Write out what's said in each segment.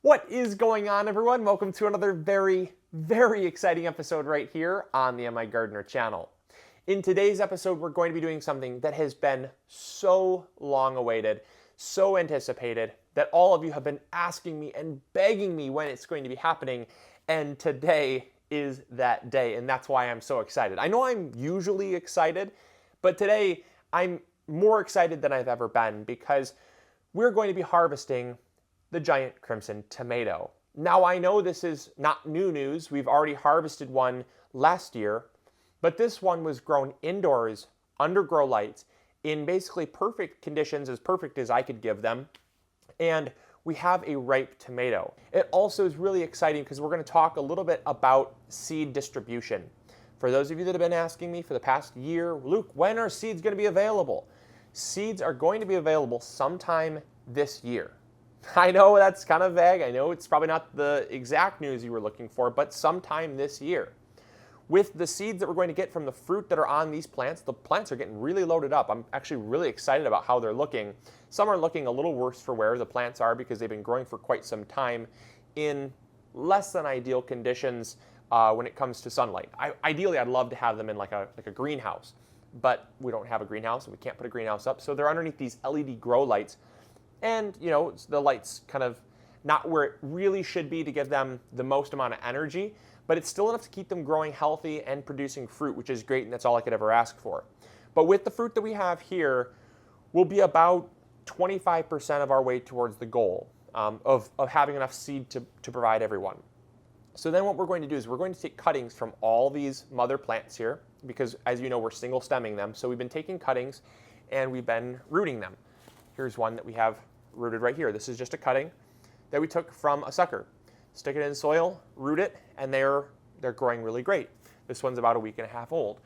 What is going on, everyone? Welcome to another very exciting episode right here on the Migardener channel. In today's episode, we're going to be doing something that has been so long awaited, so anticipated, that all of you have been asking me and begging me when it's going to be happening, and today is that day, and that's why I'm so excited. I know I'm usually excited, but today I'm more excited than I've ever been because we're going to be harvesting the giant crimson tomato. Now, I know this is not new news. We've already harvested one last year, but this one was grown indoors under grow lights in basically perfect conditions, as perfect as I could give them. And we have a ripe tomato. It also is really exciting because we're going to talk a little bit about seed distribution. For those of you that have been asking me for the past year, Luke, when are seeds going to be available? Seeds are going to be available sometime this year. I know that's kind of vague. I know it's probably not the exact news you were looking for, but sometime this year. With the seeds that we're going to get from the fruit that are on these plants, the plants are getting really loaded up. I'm actually really excited about how they're looking. Some are looking a little worse for wear, the plants are, because they've been growing for quite some time in less than ideal conditions when it comes to sunlight. Ideally, I'd love to have them in like a greenhouse, but we don't have a greenhouse and we can't put a greenhouse up. So they're underneath these LED grow lights. And, you know, the light's kind of not where it really should be to give them the most amount of energy, but it's still enough to keep them growing healthy and producing fruit, which is great, and that's all I could ever ask for. But with the fruit that we have here, we'll be about 25% of our way towards the goal of having enough seed to provide everyone. So then what we're going to do is we're going to take cuttings from all these mother plants here, because as you know, we're single stemming them. So we've been taking cuttings and we've been rooting them. Here's one that we have rooted right here. This is just a cutting that we took from a sucker. Stick it in soil, root it, and they're growing really great. This one's about a week and a half old.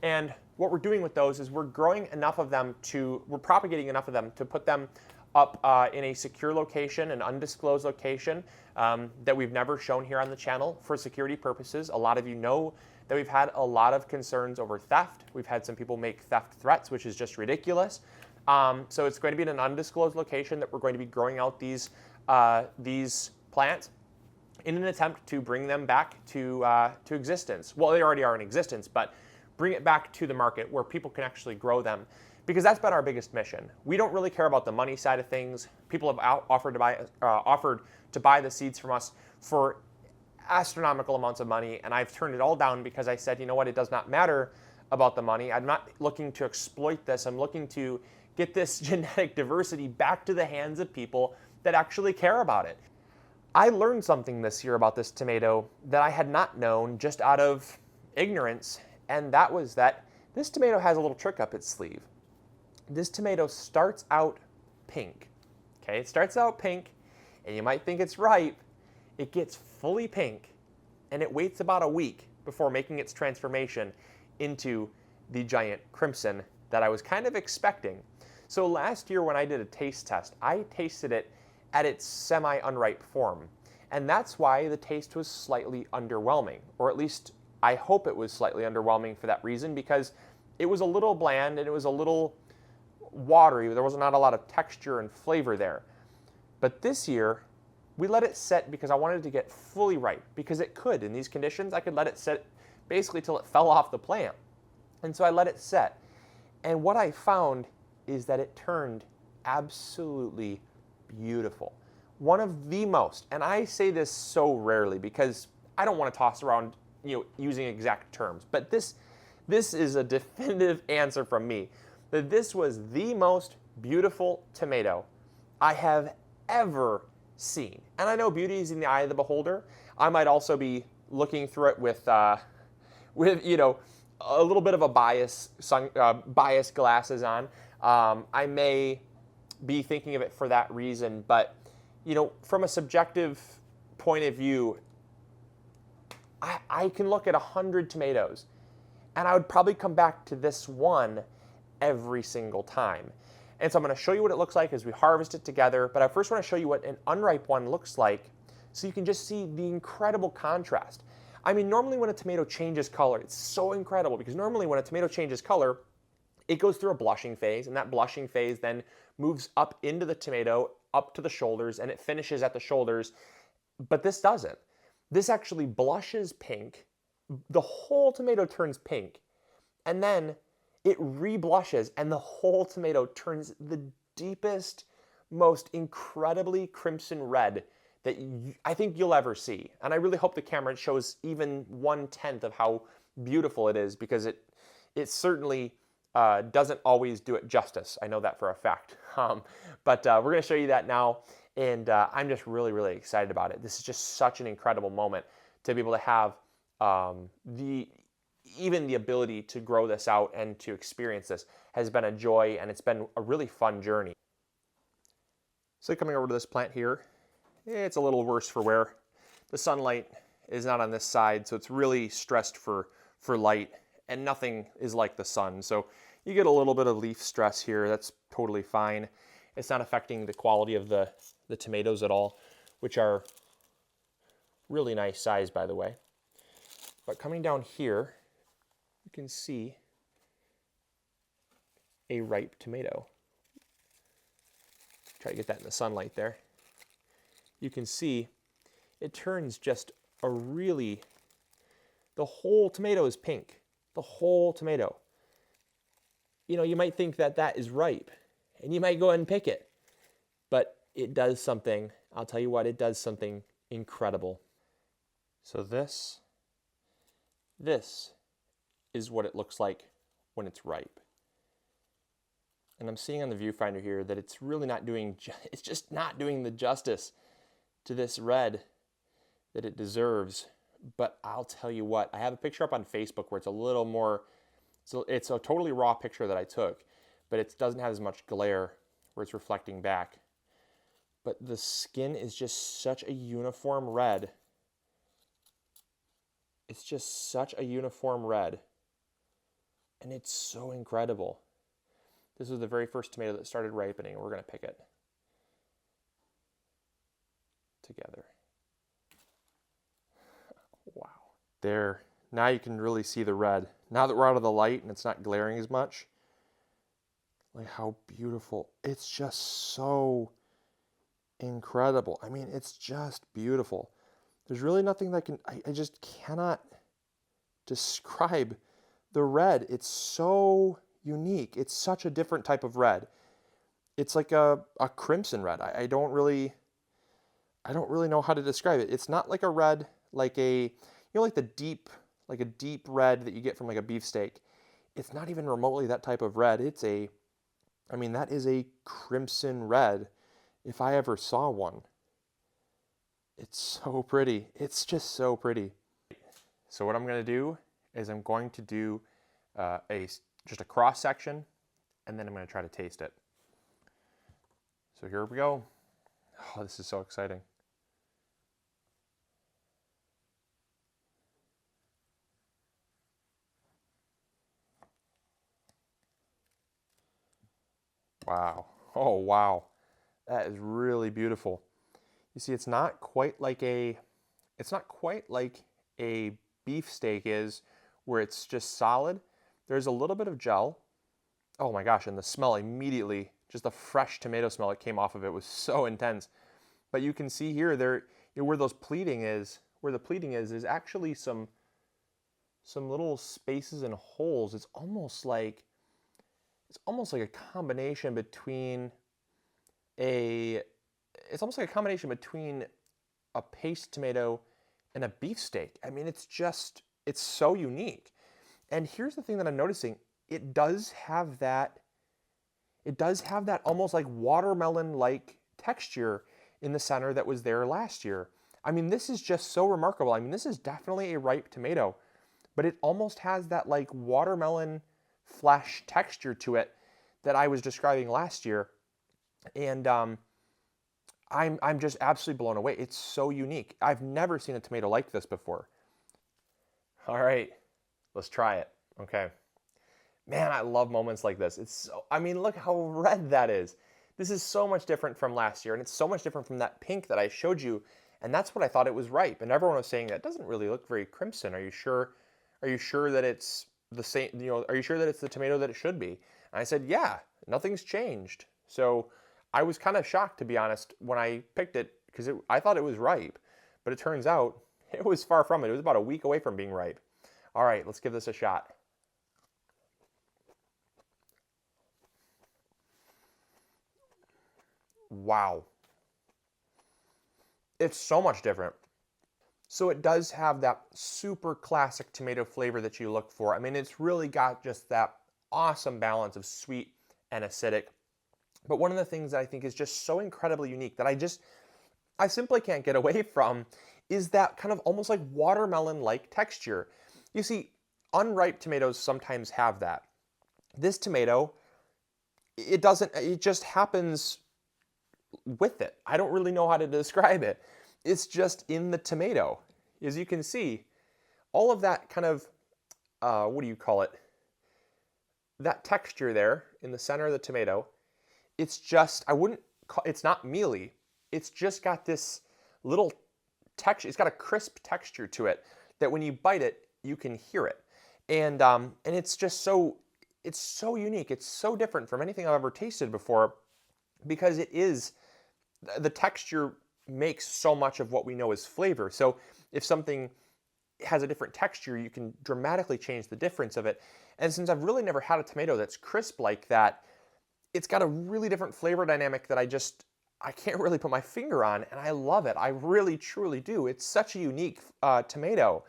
And what we're doing with those is we're propagating enough of them to put them up in a secure location, an undisclosed location that we've never shown here on the channel for security purposes. A lot of you know that we've had a lot of concerns over theft. We've had some people make theft threats, which is just ridiculous. So it's going to be in an undisclosed location that we're going to be growing out these plants in an attempt to bring them back to existence. Well, they already are in existence, but bring it back to the market where people can actually grow them, because that's been our biggest mission. We don't really care about the money side of things. People have offered to buy the seeds from us for astronomical amounts of money, and I've turned it all down because I said, you know what, it does not matter about the money. I'm not looking to exploit this. I'm looking to get this genetic diversity back to the hands of people that actually care about it. I learned something this year about this tomato that I had not known just out of ignorance, and that was that this tomato has a little trick up its sleeve. This tomato starts out pink. Okay, it starts out pink, and you might think it's ripe. It gets fully pink, and it waits about a week before making its transformation into the giant crimson that I was kind of expecting. So last year when I did a taste test, I tasted it at its semi-unripe form. And that's why the taste was slightly underwhelming, or at least I hope it was slightly underwhelming for that reason, because it was a little bland and it was a little watery. There was not a lot of texture and flavor there. But this year, we let it set because I wanted to get fully ripe, because it could. In these conditions, I could let it set basically till it fell off the plant. And so I let it set. And what I found is that it turned absolutely beautiful. One of the most, and I say this so rarely because I don't want to toss around, using exact terms, but this is a definitive answer from me, that this was the most beautiful tomato I have ever seen. And I know beauty is in the eye of the beholder. I might also be looking through it with a little bit of a bias glasses on. I may be thinking of it for that reason, but from a subjective point of view, I can look at 100 tomatoes and I would probably come back to this one every single time. And so I'm going to show you what it looks like as we harvest it together, but I first want to show you what an unripe one looks like so you can just see the incredible contrast. I mean, normally when a tomato changes color, it's so incredible, because normally when a tomato changes color, it goes through a blushing phase, and that blushing phase then moves up into the tomato up to the shoulders and it finishes at the shoulders, but this doesn't. This actually blushes pink. The whole tomato turns pink, and then it re-blushes and the whole tomato turns the deepest, most incredibly crimson red that I think you'll ever see. And I really hope the camera shows even 1/10 of how beautiful it is, because it certainly doesn't always do it justice. I know that for a fact. But we're going to show you that now, and I'm just really, really excited about it. This is just such an incredible moment to be able to have even the ability to grow this out and to experience this has been a joy, and it's been a really fun journey. So coming over to this plant here, it's a little worse for wear. The sunlight is not on this side, so it's really stressed for light, and nothing is like the sun. So you get a little bit of leaf stress here. That's totally fine. It's not affecting the quality of the tomatoes at all, which are really nice size, by the way. But coming down here, you can see a ripe tomato. Try to get that in the sunlight there. You can see it turns just a really, the whole tomato is pink. The whole tomato. You know, you might think that that is ripe, and you might go ahead and pick it, but it does something, I'll tell you what, it does something incredible. So this is what it looks like when it's ripe. And I'm seeing on the viewfinder here that it's really not doing, it's just not doing the justice to this red that it deserves. But I'll tell you what, I have a picture up on Facebook where it's a little more, so it's a totally raw picture that I took, but it doesn't have as much glare where it's reflecting back. But the skin is just such a uniform red. It's just such a uniform red. And it's so incredible. This was the very first tomato that started ripening, and we're going to pick it together. Wow. There. Now you can really see the red. Now that we're out of the light and it's not glaring as much, like how beautiful. It's just so incredible. I mean, it's just beautiful. There's really nothing that can, I just cannot describe the red. It's so unique. It's such a different type of red. It's like a crimson red. I don't really know how to describe it. It's not like a red, like a, like a deep red that you get from like a beefsteak. It's not even remotely that type of red. It's that is a crimson red if I ever saw one. It's so pretty. It's just so pretty. So what I'm going to do is I'm going to do just a cross section, and then I'm going to try to taste it. So here we go. Oh, this is so exciting. Wow. Oh, wow. That is really beautiful. You see, it's not quite like a beefsteak is, where it's just solid. There's a little bit of gel. Oh my gosh, and the smell immediately, just the fresh tomato smell that came off of it was so intense. But you can see here, where the pleating is actually some little spaces and holes. It's almost like a combination between a paste tomato and a beefsteak. I mean, it's so unique. And here's the thing that I'm noticing. It does have that almost like watermelon-like texture in the center that was there last year. I mean, this is just so remarkable. I mean, this is definitely a ripe tomato, but it almost has that like watermelon flesh texture to it that I was describing last year. And I'm just absolutely blown away. It's so unique. I've never seen a tomato like this before. All right, let's try it. Okay. Man, I love moments like this. Look how red that is. This is so much different from last year, and it's so much different from that pink that I showed you, and that's what I thought it was ripe. And everyone was saying that doesn't really look very crimson. Are you sure that it's the same, are you sure that it's the tomato that it should be? And I said, yeah, nothing's changed. So I was kind of shocked, to be honest, when I picked it, because I thought it was ripe, but it turns out it was far from it. It was about a week away from being ripe. All right, let's give this a shot. Wow. It's so much different. So it does have that super classic tomato flavor that you look for. I mean, it's really got just that awesome balance of sweet and acidic. But one of the things that I think is just so incredibly unique that I simply can't get away from is that kind of almost like watermelon-like texture. You see, unripe tomatoes sometimes have that. This tomato, it doesn't, it just happens with it. I don't really know how to describe it. It's just in the tomato. As you can see, all of that kind of, what do you call it? That texture there in the center of the tomato, it's just, it's not mealy. It's just got this little texture. It's got a crisp texture to it that when you bite it, you can hear it. And it's just it's so unique. It's so different from anything I've ever tasted before because the texture makes so much of what we know as flavor. So if something has a different texture, you can dramatically change the difference of it. And since I've really never had a tomato that's crisp like that, it's got a really different flavor dynamic that I can't really put my finger on, and I love it. I really, truly do. It's such a unique tomato.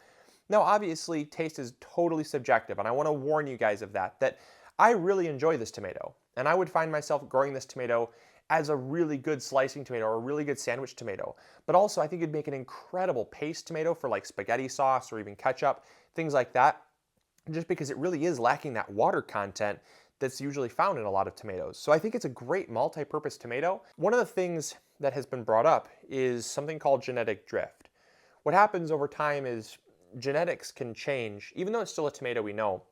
Now, obviously, taste is totally subjective, and I want to warn you guys of that I really enjoy this tomato, and I would find myself growing this tomato as a really good slicing tomato or a really good sandwich tomato. But also, I think it'd make an incredible paste tomato for like spaghetti sauce or even ketchup, things like that, just because it really is lacking that water content that's usually found in a lot of tomatoes. So I think it's a great multi-purpose tomato. One of the things that has been brought up is something called genetic drift. What happens over time is genetics can change, even though it's still a tomato we know.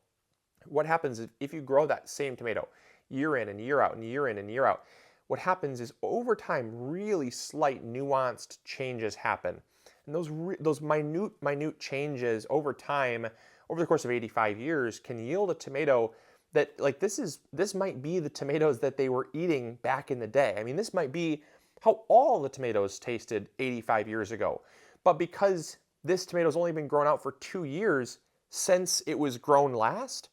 What happens is if you grow that same tomato year in and year out and year in and year out, what happens is over time, really slight nuanced changes happen. And those minute changes over time, over the course of 85 years, can yield a tomato that, like, this might be the tomatoes that they were eating back in the day. I mean, this might be how all the tomatoes tasted 85 years ago. But because this tomato's only been grown out for 2 years since it was grown last,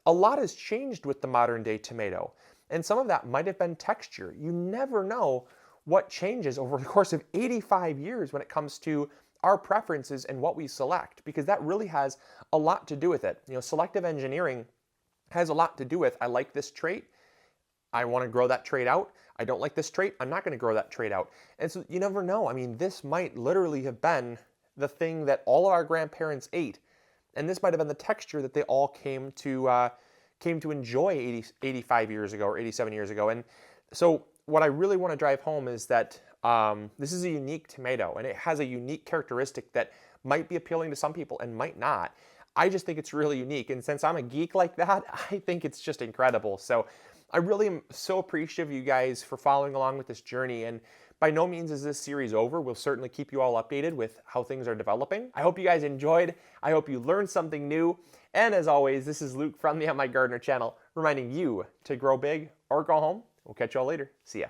a lot has changed with the modern day tomato. And some of that might have been texture. You never know what changes over the course of 85 years when it comes to our preferences and what we select, because that really has a lot to do with it. You know, selective engineering has a lot to do with, I like this trait, I want to grow that trait out. I don't like this trait, I'm not going to grow that trait out. And so you never know. I mean, this might literally have been the thing that all of our grandparents ate. And this might have been the texture that they all came to enjoy 85 years ago or 87 years ago. And so what I really want to drive home is that this is a unique tomato, and it has a unique characteristic that might be appealing to some people and might not. I just think it's really unique. And since I'm a geek like that, I think it's just incredible. So I really am so appreciative of you guys for following along with this journey. And by no means is this series over. We'll certainly keep you all updated with how things are developing. I hope you guys enjoyed. I hope you learned something new. And as always, this is Luke from the Migardener channel, reminding you to grow big or go home. We'll catch you all later. See ya.